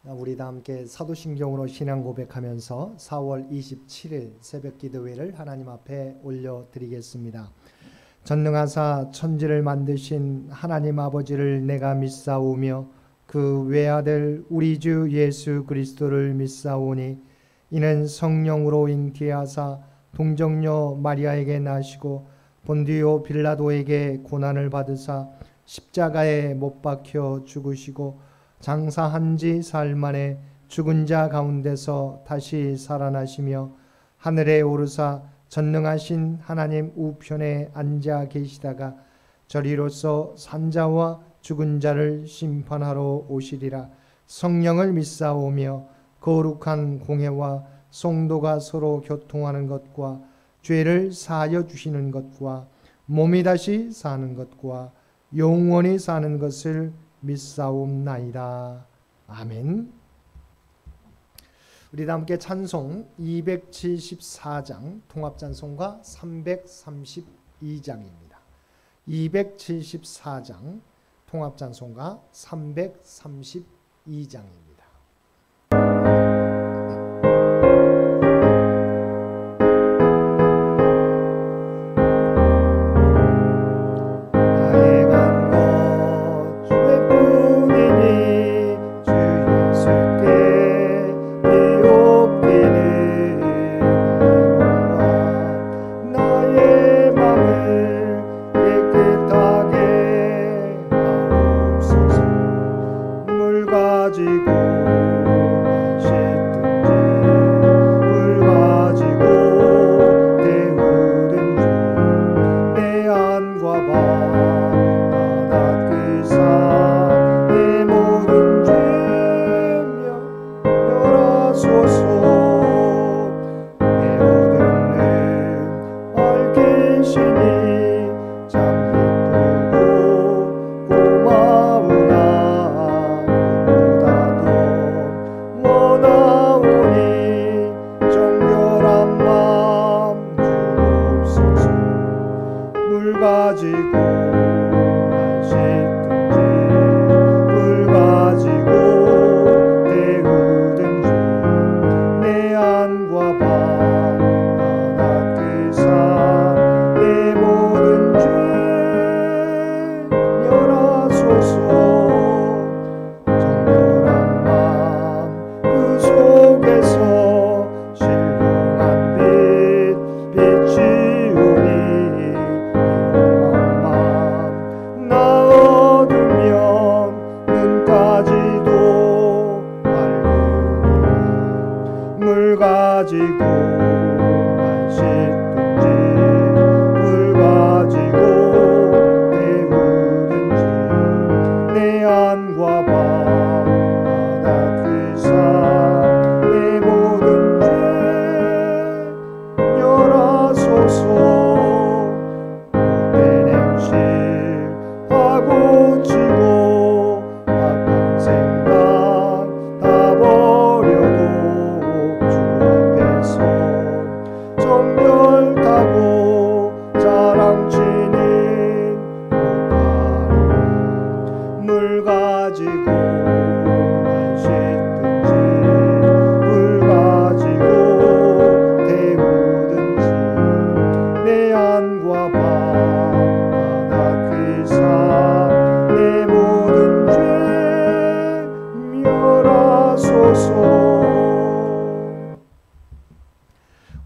우리 다 함께 사도신경으로 신앙 고백하면서 4월 27일 새벽 기도회를 하나님 앞에 올려드리겠습니다. 전능하사 천지를 만드신 하나님 아버지를 내가 믿사오며 그 외아들 우리 주 예수 그리스도를 믿사오니 이는 성령으로 잉태하사 동정녀 마리아에게 나시고 본디오 빌라도에게 고난을 받으사 십자가에 못 박혀 죽으시고 장사한 지 사흘 만에 죽은 자 가운데서 다시 살아나시며 하늘에 오르사 전능하신 하나님 우편에 앉아 계시다가 저리로서 산자와 죽은 자를 심판하러 오시리라. 성령을 믿사오며 거룩한 공회와 성도가 서로 교통하는 것과 죄를 사하여 주시는 것과 몸이 다시 사는 것과 영원히 사는 것을 믿사옵나이다. 아멘. 우리 다 함께 찬송 274장 통합찬송가 332장입니다. 274장 통합찬송가 332장입니다.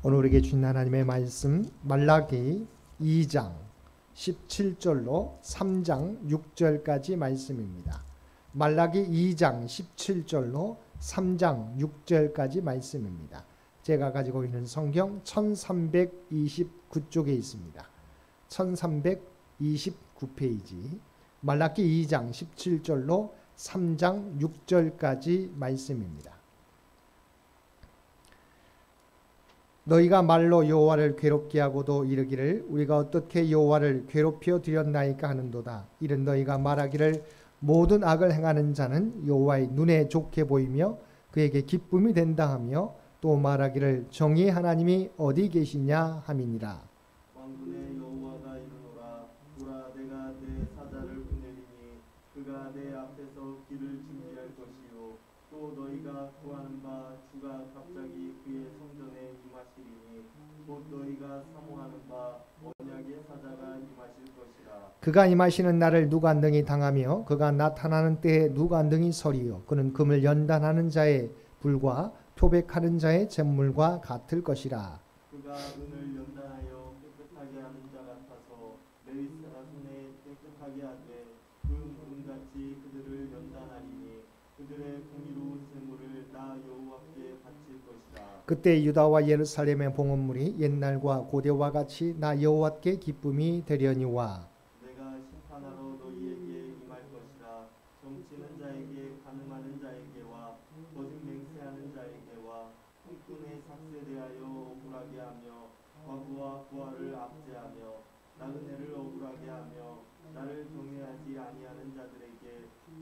오늘 우리에게 주신 하나님의 말씀 말라기 2장 17절로 3장 6절까지 말씀입니다. 말라기 2장 17절로 3장 6절까지 말씀입니다. 제가 가지고 있는 성경 1329쪽에 있습니다. 1329페이지 말라기 2장 17절로 3장 6절까지 말씀입니다. 너희가 말로 여호와를 괴롭게 하고도 이르기를 우리가 어떻게 여호와를 괴롭혀 드렸나이까 하는도다. 이른 너희가 말하기를 모든 악을 행하는 자는 여호와의 눈에 좋게 보이며 그에게 기쁨이 된다 하며 또 말하기를 정의의 하나님이 어디 계시냐 함이니라. 왕군의 여호와가 이르노라. 보라 내가 내 사자를 보내리니 그가 내 앞에서 길을 준비할 것이요 또 너희가 구하는 바 주가 갑자기 그의 성전에 임하시리니 곧 너희가 사모하는 바 언약의 사자가 임하실 것이라. 그가 임하시는 날을 누가 능히 당하며 그가 나타나는 때에 누가 능히 서리요. 그는 금을 연단하는 자의 불과 표백하는 자의 잿물과 같을 것이라. 그가 은을 연단하여 깨끗하게 하는 자 같아서 레위사라 손에 깨끗하게 하되 그 은같이 그들을 연단하리니 그들의 공의로운 재물을 나 여호와께 바칠 것이라. 그때 유다와 예루살렘의 봉헌물이 옛날과 고대와 같이 나 여호와께 기쁨이 되려니와. 내가 심판하러 너희에게 임할 것이라. 정치는 자에게 가늠하는 자에게와 거짓 맹세하는 자에게와 꿈꾼에 삭세대하여 억울하게 하며 과부와 부하를 압제하며 나그네를 억울하게 하며 나를 경외하지 아니하는 자들에게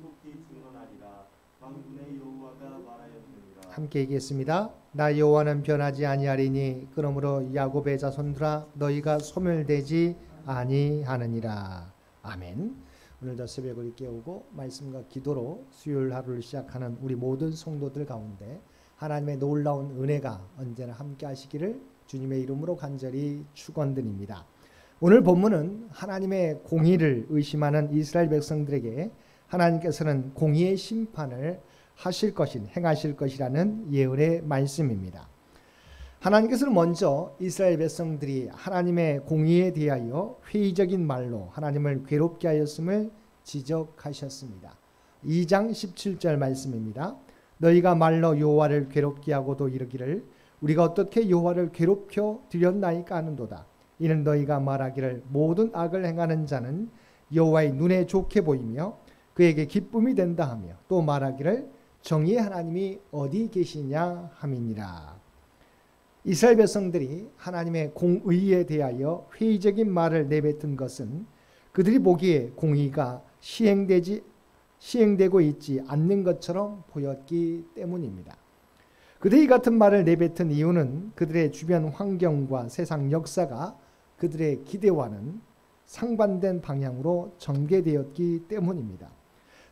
속히 증언하리라. 만군의 여호와가 말하였느니라. 함께 읽겠습니다. 나 여호와는 변하지 아니하리니 그러므로 야곱의 자손들아 너희가 소멸되지 아니하느니라. 아멘. 오늘도 새벽을 깨우고 말씀과 기도로 수요일 하루를 시작하는 우리 모든 성도들 가운데 하나님의 놀라운 은혜가 언제나 함께 하시기를 주님의 이름으로 간절히 축원드립니다. 오늘 본문은 하나님의 공의를 의심하는 이스라엘 백성들에게 하나님께서는 공의의 심판을 행하실 것이라는 예언의 말씀입니다. 하나님께서는 먼저 이스라엘 백성들이 하나님의 공의에 대하여 회의적인 말로 하나님을 괴롭게 하였음을 지적하셨습니다. 2장 17절 말씀입니다. 너희가 말로 여호와를 괴롭게 하고도 이르기를 우리가 어떻게 여호와를 괴롭혀 드렸나이까 하는도다. 이는 너희가 말하기를 모든 악을 행하는 자는 여호와의 눈에 좋게 보이며 그에게 기쁨이 된다 하며 또 말하기를 정의의 하나님이 어디 계시냐 함이니라. 이스라엘 백성들이 하나님의 공의에 대하여 회의적인 말을 내뱉은 것은 그들이 보기에 공의가 시행되고 있지 않는 것처럼 보였기 때문입니다. 그들이 같은 말을 내뱉은 이유는 그들의 주변 환경과 세상 역사가 그들의 기대와는 상반된 방향으로 전개되었기 때문입니다.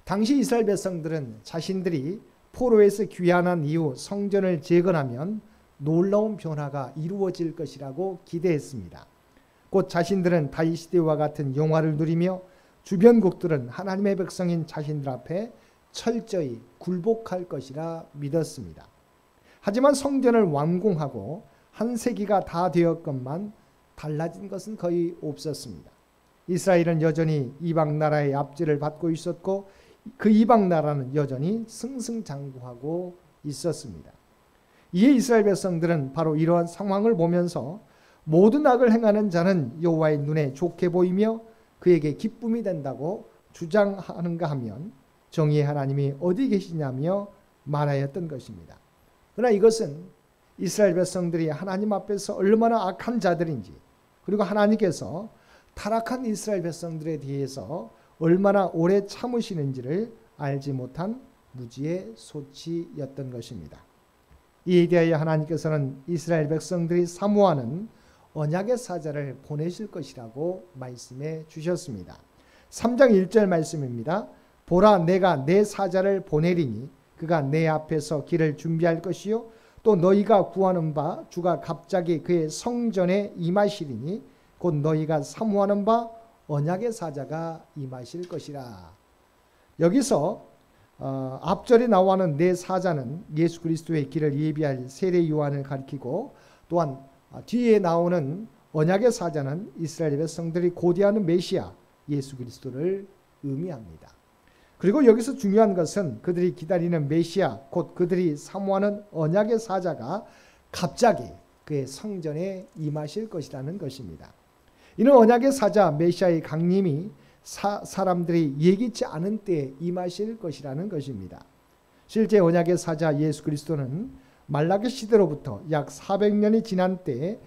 당시 이스라엘 백성들은 자신들이 포로에서 귀환한 이후 성전을 재건하면 놀라운 변화가 이루어질 것이라고 기대했습니다. 곧 자신들은 다윗 시대와 같은 영화를 누리며 주변국들은 하나님의 백성인 자신들 앞에 철저히 굴복할 것이라 믿었습니다. 하지만 성전을 완공하고 한 세기가 다 되었건만 달라진 것은 거의 없었습니다. 이스라엘은 여전히 이방 나라의 압제를 받고 있었고 그 이방 나라는 여전히 승승장구하고 있었습니다. 이에 이스라엘 백성들은 바로 이러한 상황을 보면서 모든 악을 행하는 자는 여호와의 눈에 좋게 보이며 그에게 기쁨이 된다고 주장하는가 하면 정의의 하나님이 어디 계시냐며 말하였던 것입니다. 그러나 이것은 이스라엘 백성들이 하나님 앞에서 얼마나 악한 자들인지 그리고 하나님께서 타락한 이스라엘 백성들에 대해서 얼마나 오래 참으시는지를 알지 못한 무지의 소치였던 것입니다. 이에 대하여 하나님께서는 이스라엘 백성들이 사모하는 언약의 사자를 보내실 것이라고 말씀해 주셨습니다. 3장 1절 말씀입니다. 보라 내가 내 사자를 보내리니 그가 내 앞에서 길을 준비할 것이요 또 너희가 구하는 바 주가 갑자기 그의 성전에 임하시리니 곧 너희가 사모하는 바 언약의 사자가 임하실 것이라. 여기서 앞절에 나와는 내 사자는 예수 그리스도의 길을 예비할 세례 요한을 가리키고 또한 뒤에 나오는 언약의 사자는 이스라엘 백성들이 고대하는 메시아 예수 그리스도를 의미합니다. 그리고 여기서 중요한 것은 그들이 기다리는 메시아 곧 그들이 사모하는 언약의 사자가 갑자기 그의 성전에 임하실 것이라는 것입니다. 이는 언약의 사자 메시아의 강림이 사람들이 예기치 않은 때에 임하실 것이라는 것입니다. 실제 언약의 사자 예수 그리스도는 말라기 시대로부터 약 400년이 지난 때에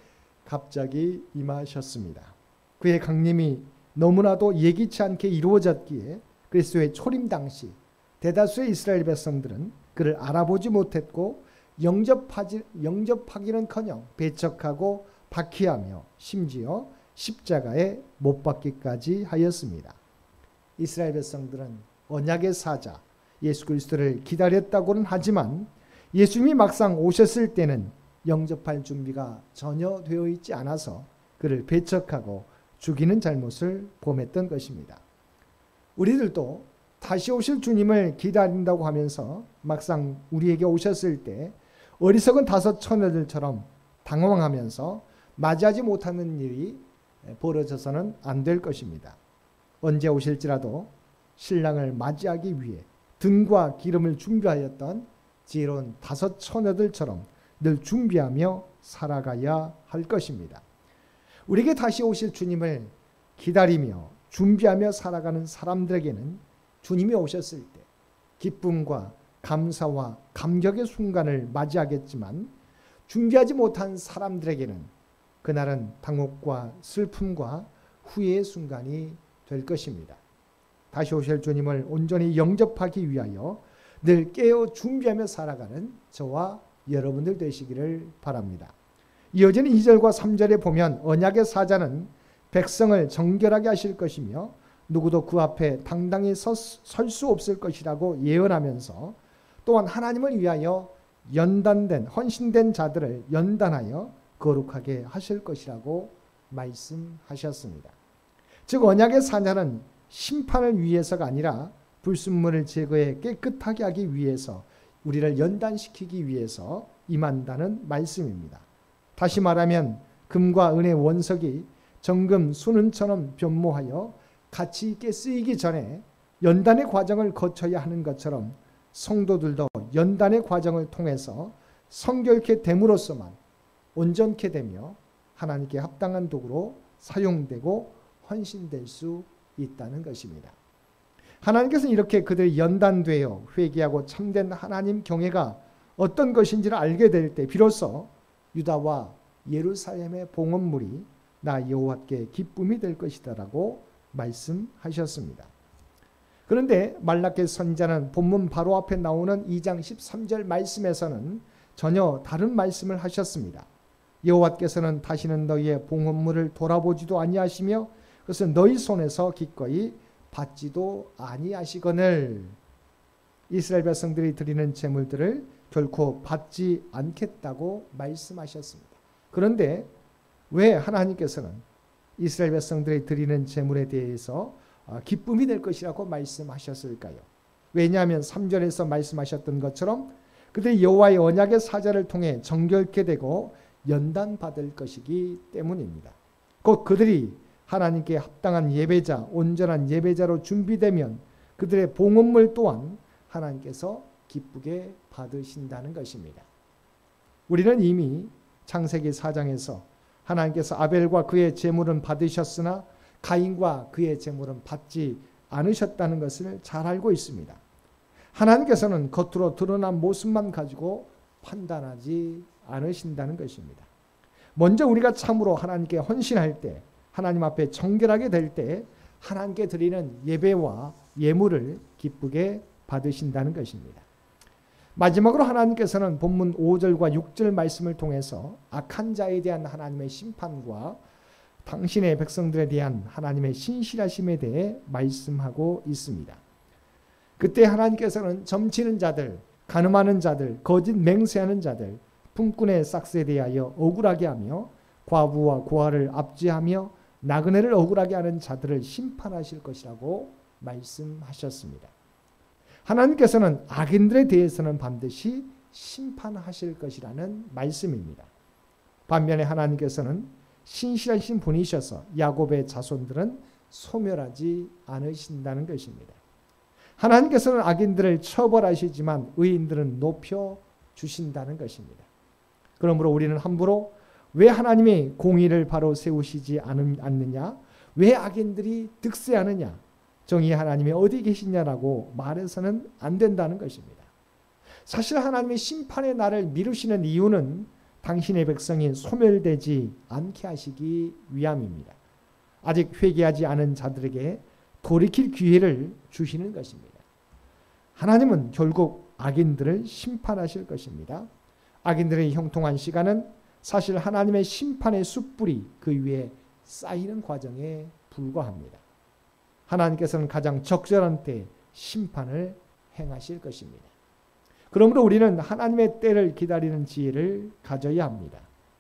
갑자기 임하셨습니다. 그의 강림이 너무나도 예기치 않게 이루어졌기에 그리스도의 초림 당시 대다수의 이스라엘 백성들은 그를 알아보지 못했고 영접하기는커녕 배척하고 박해하며 심지어 십자가에 못 박기까지 하였습니다. 이스라엘 백성들은 언약의 사자 예수 그리스도를 기다렸다고는 하지만 예수님이 막상 오셨을 때는 영접할 준비가 전혀 되어 있지 않아서 그를 배척하고 죽이는 잘못을 범했던 것입니다. 우리들도 다시 오실 주님을 기다린다고 하면서 막상 우리에게 오셨을 때 어리석은 다섯 처녀들처럼 당황하면서 맞이하지 못하는 일이 벌어져서는 안 될 것입니다. 언제 오실지라도 신랑을 맞이하기 위해 등과 기름을 준비하였던 지혜로운 다섯 처녀들처럼 늘 준비하며 살아가야 할 것입니다. 우리에게 다시 오실 주님을 기다리며 준비하며 살아가는 사람들에게는 주님이 오셨을 때 기쁨과 감사와 감격의 순간을 맞이하겠지만 준비하지 못한 사람들에게는 그날은 당혹과 슬픔과 후회의 순간이 될 것입니다. 다시 오실 주님을 온전히 영접하기 위하여 늘 깨어 준비하며 살아가는 저와 여러분들 되시기를 바랍니다. 이어지는 2절과 3절에 보면 언약의 사자는 백성을 정결하게 하실 것이며 누구도 그 앞에 당당히 설 수 없을 것이라고 예언하면서 또한 하나님을 위하여 연단된 헌신된 자들을 연단하여 거룩하게 하실 것이라고 말씀하셨습니다. 즉 언약의 사자는 심판을 위해서가 아니라 불순물을 제거해 깨끗하게 하기 위해서 우리를 연단시키기 위해서 임한다는 말씀입니다. 다시 말하면 금과 은의 원석이 정금 순은처럼 변모하여 가치 있게 쓰이기 전에 연단의 과정을 거쳐야 하는 것처럼 성도들도 연단의 과정을 통해서 성결케 됨으로써만 온전케 되며 하나님께 합당한 도구로 사용되고 헌신될 수 있다는 것입니다. 하나님께서는 이렇게 그들이 연단되어 회개하고 참된 하나님 경외가 어떤 것인지를 알게 될 때 비로소 유다와 예루살렘의 봉헌물이 나 여호와께 기쁨이 될 것이다라고 말씀하셨습니다. 그런데 말라기 선지자는 본문 바로 앞에 나오는 2장 13절 말씀에서는 전혀 다른 말씀을 하셨습니다. 여호와께서는 다시는 너희의 봉헌물을 돌아보지도 아니하시며 그것은 너희 손에서 기꺼이 받지도 아니하시거늘. 이스라엘 백성들이 드리는 제물들을 결코 받지 않겠다고 말씀하셨습니다. 그런데 왜 하나님께서는 이스라엘 백성들이 드리는 제물에 대해서 기쁨이 될 것이라고 말씀하셨을까요? 왜냐하면 3절에서 말씀하셨던 것처럼 그들이 여호와의 언약의 사자를 통해 정결케 되고 연단받을 것이기 때문입니다. 곧 그들이 하나님께 합당한 예배자, 온전한 예배자로 준비되면 그들의 봉헌물 또한 하나님께서 기쁘게 받으신다는 것입니다. 우리는 이미 창세기 4장에서 하나님께서 아벨과 그의 제물은 받으셨으나 가인과 그의 제물은 받지 않으셨다는 것을 잘 알고 있습니다. 하나님께서는 겉으로 드러난 모습만 가지고 판단하지 않으신다는 것입니다. 먼저 우리가 참으로 하나님께 헌신할 때, 하나님 앞에 정결하게 될 때 하나님께 드리는 예배와 예물을 기쁘게 받으신다는 것입니다. 마지막으로 하나님께서는 본문 5절과 6절 말씀을 통해서 악한 자에 대한 하나님의 심판과 당신의 백성들에 대한 하나님의 신실하심에 대해 말씀하고 있습니다. 그때 하나님께서는 점치는 자들, 간음하는 자들, 거짓 맹세하는 자들, 품꾼의 싹스에 대하여 억울하게 하며 과부와 고아를 압제하며 나그네를 억울하게 하는 자들을 심판하실 것이라고 말씀하셨습니다. 하나님께서는 악인들에 대해서는 반드시 심판하실 것이라는 말씀입니다. 반면에 하나님께서는 신실하신 분이셔서 야곱의 자손들은 소멸하지 않으신다는 것입니다. 하나님께서는 악인들을 처벌하시지만 의인들은 높여주신다는 것입니다. 그러므로 우리는 함부로 왜 하나님이 공의를 바로 세우시지 않느냐? 왜 악인들이 득세하느냐? 정의의 하나님이 어디 계시냐라고 말해서는 안 된다는 것입니다. 사실 하나님의 심판의 날을 미루시는 이유는 당신의 백성이 소멸되지 않게 하시기 위함입니다. 아직 회개하지 않은 자들에게 돌이킬 기회를 주시는 것입니다. 하나님은 결국 악인들을 심판하실 것입니다. 악인들의 형통한 시간은 사실 하나님의 심판의 숯불이 그 위에 쌓이는 과정에 불과합니다. 하나님께서는 가장 적절한 때 심판을 행하실 것입니다. 그러므로 우리는 하나님의 때를 기다리는 지혜를 가져야 합니다.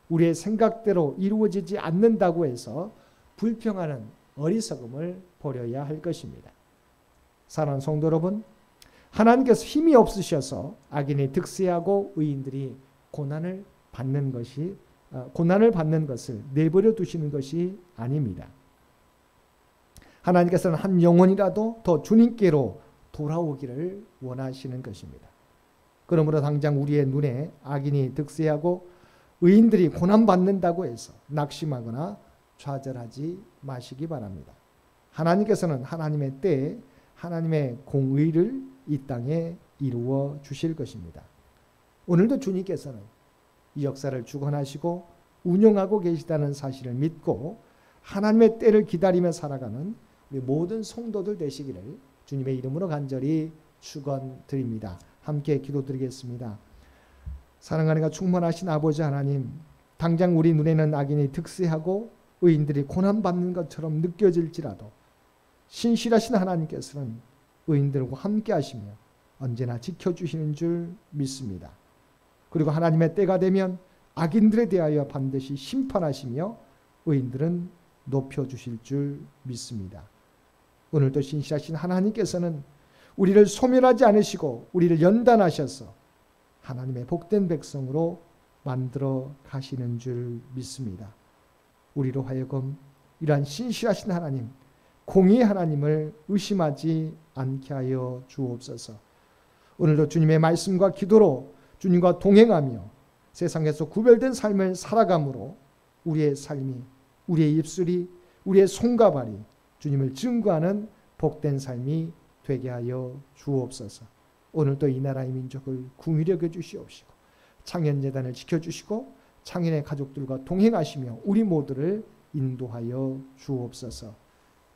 우리의 생각대로 이루어지지 않는다고 해서 불평하는 어리석음을 버려야 할 것입니다. 사랑하는 성도 여러분, 하나님께서 힘이 없으셔서 악인이 득세하고 의인들이 고난을 받는 것을 내버려 두시는 것이 아닙니다. 하나님께서는 한 영혼이라도 더 주님께로 돌아오기를 원하시는 것입니다. 그러므로 당장 우리의 눈에 악인이 득세하고 의인들이 고난받는다고 해서 낙심하거나 좌절하지 마시기 바랍니다. 하나님께서는 하나님의 때에 하나님의 공의를 이 땅에 이루어 주실 것입니다. 오늘도 주님께서는 이 역사를 주관하시고 운영하고 계시다는 사실을 믿고 하나님의 때를 기다리며 살아가는 우리 모든 성도들 되시기를 주님의 이름으로 간절히 축원드립니다. 함께 기도드리겠습니다. 사랑하니가 충만하신 아버지 하나님, 당장 우리 눈에는 악인이 득세하고 의인들이 고난받는 것처럼 느껴질지라도 신실하신 하나님께서는 의인들과 함께 하시며 언제나 지켜주시는 줄 믿습니다. 그리고 하나님의 때가 되면 악인들에 대하여 반드시 심판하시며 의인들은 높여주실 줄 믿습니다. 오늘도 신실하신 하나님께서는 우리를 소멸하지 않으시고 우리를 연단하셔서 하나님의 복된 백성으로 만들어 가시는 줄 믿습니다. 우리로 하여금 이러한 신실하신 하나님, 공의의 하나님을 의심하지 않게 하여 주옵소서. 오늘도 주님의 말씀과 기도로 주님과 동행하며 세상에서 구별된 삶을 살아감으로 우리의 삶이, 우리의 입술이, 우리의 손과 발이 주님을 증거하는 복된 삶이 되게 하여 주옵소서. 오늘도 이 나라의 민족을 궁휼히 여겨 주시옵시고 창현재단을 지켜주시고 창현의 가족들과 동행하시며 우리 모두를 인도하여 주옵소서.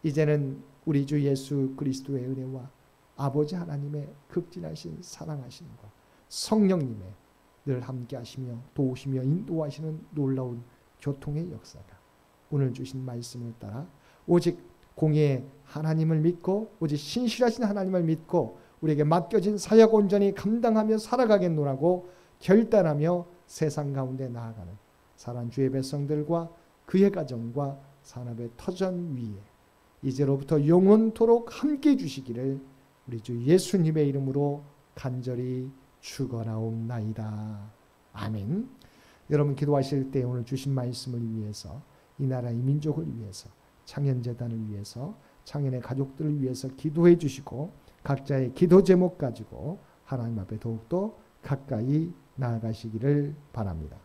이제는 우리 주 예수 그리스도의 은혜와 아버지 하나님의 극진하신 사랑하심과 성령님의 늘 함께 하시며 도우시며 인도하시는 놀라운 교통의 역사가 오늘 주신 말씀을 따라 오직 공의의 하나님을 믿고 오직 신실하신 하나님을 믿고 우리에게 맡겨진 사역 온전히 감당하며 살아가겠노라고 결단하며 세상 가운데 나아가는 사랑하는 주의 백성들과 그의 가정과 산업의 터전 위에 이제로부터 영원토록 함께 주시기를 우리 주 예수님의 이름으로 간절히 축원하옵나이다. 아멘. 여러분 기도하실 때 오늘 주신 말씀을 위해서 이 나라의 민족을 위해서 창현재단을 위해서 창현의 가족들을 위해서 기도해 주시고 각자의 기도 제목 가지고 하나님 앞에 더욱더 가까이 나아가시기를 바랍니다.